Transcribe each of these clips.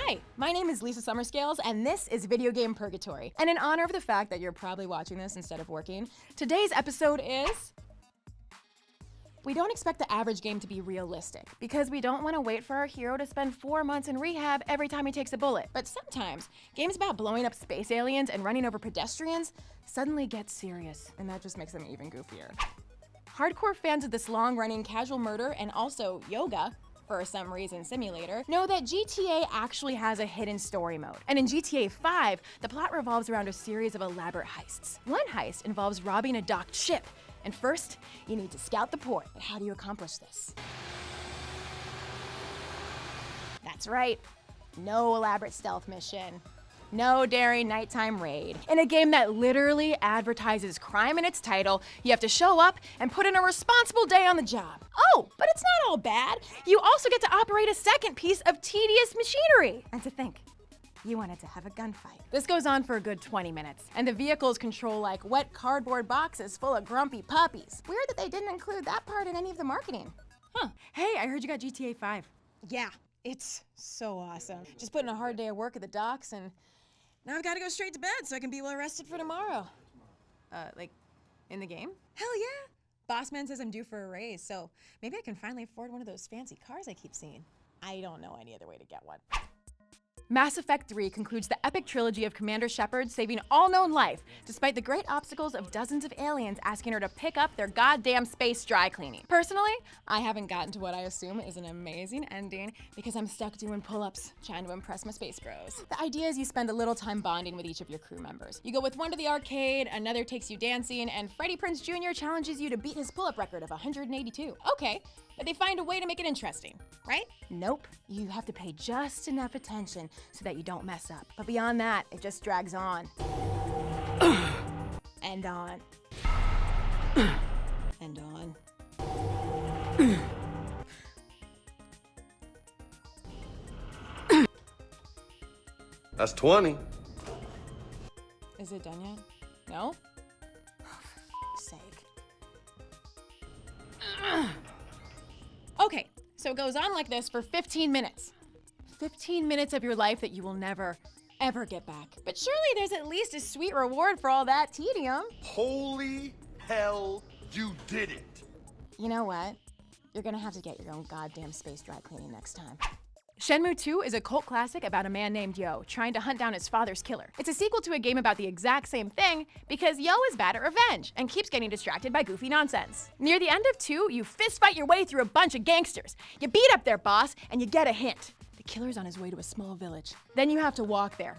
Hi, my name is Lisa Summerscales, and this is Video Game Purgatory. And in honor of the fact that you're probably watching this instead of working, today's episode is... We don't expect the average game to be realistic, because we don't want to wait for our hero to spend 4 months in rehab every time he takes a bullet. But sometimes, games about blowing up space aliens and running over pedestrians suddenly get serious, and that just makes them even goofier. Hardcore fans of this long-running casual murder and also yoga, for some reason simulator, know that GTA actually has a hidden story mode. And in GTA 5, the plot revolves around a series of elaborate heists. One heist involves robbing a docked ship, and first, you need to scout the port. But how do you accomplish this? That's right, no elaborate stealth mission. No daring nighttime raid. In a game that literally advertises crime in its title, you have to show up and put in a responsible day on the job. Oh, but it's not all bad. You also get to operate a second piece of tedious machinery. And to think, you wanted to have a gunfight. This goes on for a good 20 minutes, and the vehicles control like wet cardboard boxes full of grumpy puppies. Weird that they didn't include that part in any of the marketing. Huh. Hey, I heard you got GTA 5. Yeah, it's so awesome. Just put in a hard day of work at the docks, and now I've got to go straight to bed so I can be well rested for tomorrow. Like, in the game? Hell yeah! Boss man says I'm due for a raise, so maybe I can finally afford one of those fancy cars I keep seeing. I don't know any other way to get one. Mass Effect 3 concludes the epic trilogy of Commander Shepard saving all known life, despite the great obstacles of dozens of aliens asking her to pick up their goddamn space dry cleaning. Personally, I haven't gotten to what I assume is an amazing ending because I'm stuck doing pull-ups, trying to impress my space bros. The idea is you spend a little time bonding with each of your crew members. You go with one to the arcade, another takes you dancing, and Freddie Prinze Jr. challenges you to beat his pull-up record of 182. Okay, but they find a way to make it interesting, right? Nope. You have to pay just enough attention so that you don't mess up. But beyond that, it just drags on. And on. And on. That's 20. Is it done yet? No? Oh, for sake. Okay, so it goes on like this for 15 minutes. 15 minutes of your life that you will never, ever get back. But surely there's at least a sweet reward for all that tedium. Holy hell, you did it! You know what? You're gonna have to get your own goddamn space dry cleaning next time. Shenmue II is a cult classic about a man named Yo trying to hunt down his father's killer. It's a sequel to a game about the exact same thing because Yo is bad at revenge and keeps getting distracted by goofy nonsense. Near the end of 2, you fist fight your way through a bunch of gangsters. You beat up their boss and you get a hint. The killer's on his way to a small village. Then you have to walk there.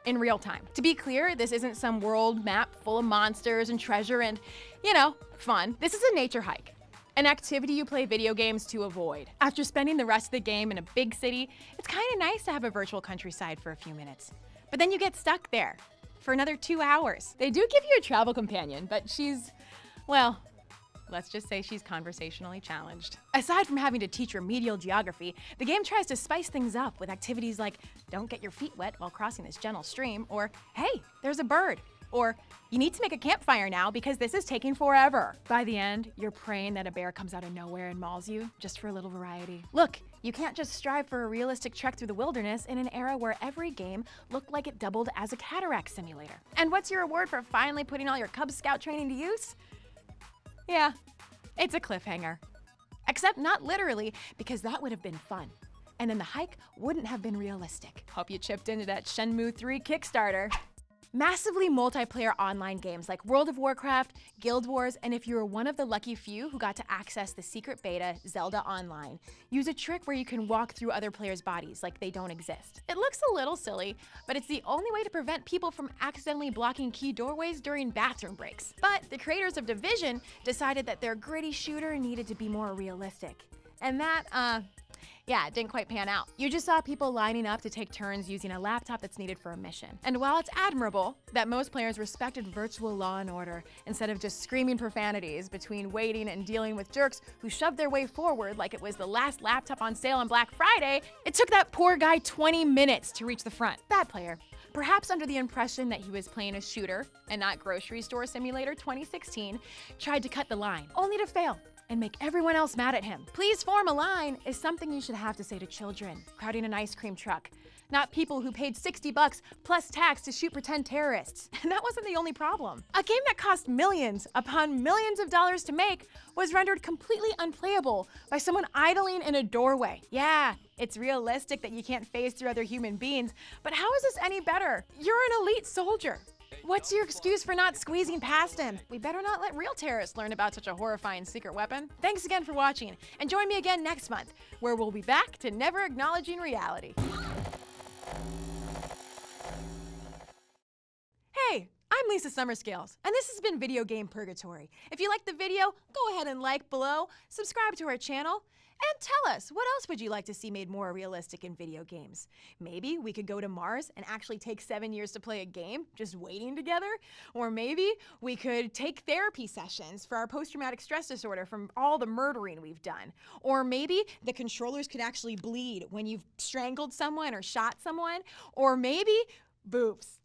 In real time. To be clear, this isn't some world map full of monsters and treasure and, you know, fun. This is a nature hike. An activity you play video games to avoid. After spending the rest of the game in a big city, it's kind of nice to have a virtual countryside for a few minutes. But then you get stuck there for another 2 hours. They do give you a travel companion, but she's, well, let's just say she's conversationally challenged. Aside from having to teach remedial geography, the game tries to spice things up with activities like don't get your feet wet while crossing this gentle stream, or hey, there's a bird. Or, you need to make a campfire now because this is taking forever. By the end, you're praying that a bear comes out of nowhere and mauls you, just for a little variety. Look, you can't just strive for a realistic trek through the wilderness in an era where every game looked like it doubled as a cataract simulator. And what's your reward for finally putting all your Cub Scout training to use? Yeah, it's a cliffhanger. Except not literally, because that would have been fun. And then the hike wouldn't have been realistic. Hope you chipped into that Shenmue III Kickstarter. Massively multiplayer online games like World of Warcraft, Guild Wars, and if you were one of the lucky few who got to access the secret beta Zelda Online, use a trick where you can walk through other players' bodies like they don't exist. It looks a little silly, but it's the only way to prevent people from accidentally blocking key doorways during bathroom breaks. But the creators of Division decided that their gritty shooter needed to be more realistic. And that, yeah, it didn't quite pan out. You just saw people lining up to take turns using a laptop that's needed for a mission. And while it's admirable that most players respected virtual law and order instead of just screaming profanities between waiting and dealing with jerks who shoved their way forward like it was the last laptop on sale on Black Friday, it took that poor guy 20 minutes to reach the front. Bad player. Perhaps under the impression that he was playing a shooter and not Grocery Store Simulator 2016, tried to cut the line, only to fail. and make everyone else mad at him. Please form a line is something you should have to say to children crowding an ice cream truck, not people who paid $60 plus tax to shoot pretend terrorists. And that wasn't the only problem. A game that cost millions upon millions of dollars to make was rendered completely unplayable by someone idling in a doorway. Yeah, it's realistic that you can't phase through other human beings, but how is this any better? You're an elite soldier. What's your excuse for not squeezing past him? We better not let real terrorists learn about such a horrifying secret weapon. Thanks again for watching, and join me again next month, where we'll be back to never acknowledging reality. Hey, I'm Lisa Summerscales, and this has been Video Game Purgatory. If you liked the video, go ahead and like below, subscribe to our channel, and tell us, what else would you like to see made more realistic in video games? Maybe we could go to Mars and actually take 7 years to play a game, just waiting together? Or maybe we could take therapy sessions for our post-traumatic stress disorder from all the murdering we've done. Or maybe the controllers could actually bleed when you've strangled someone or shot someone. Or maybe boobs.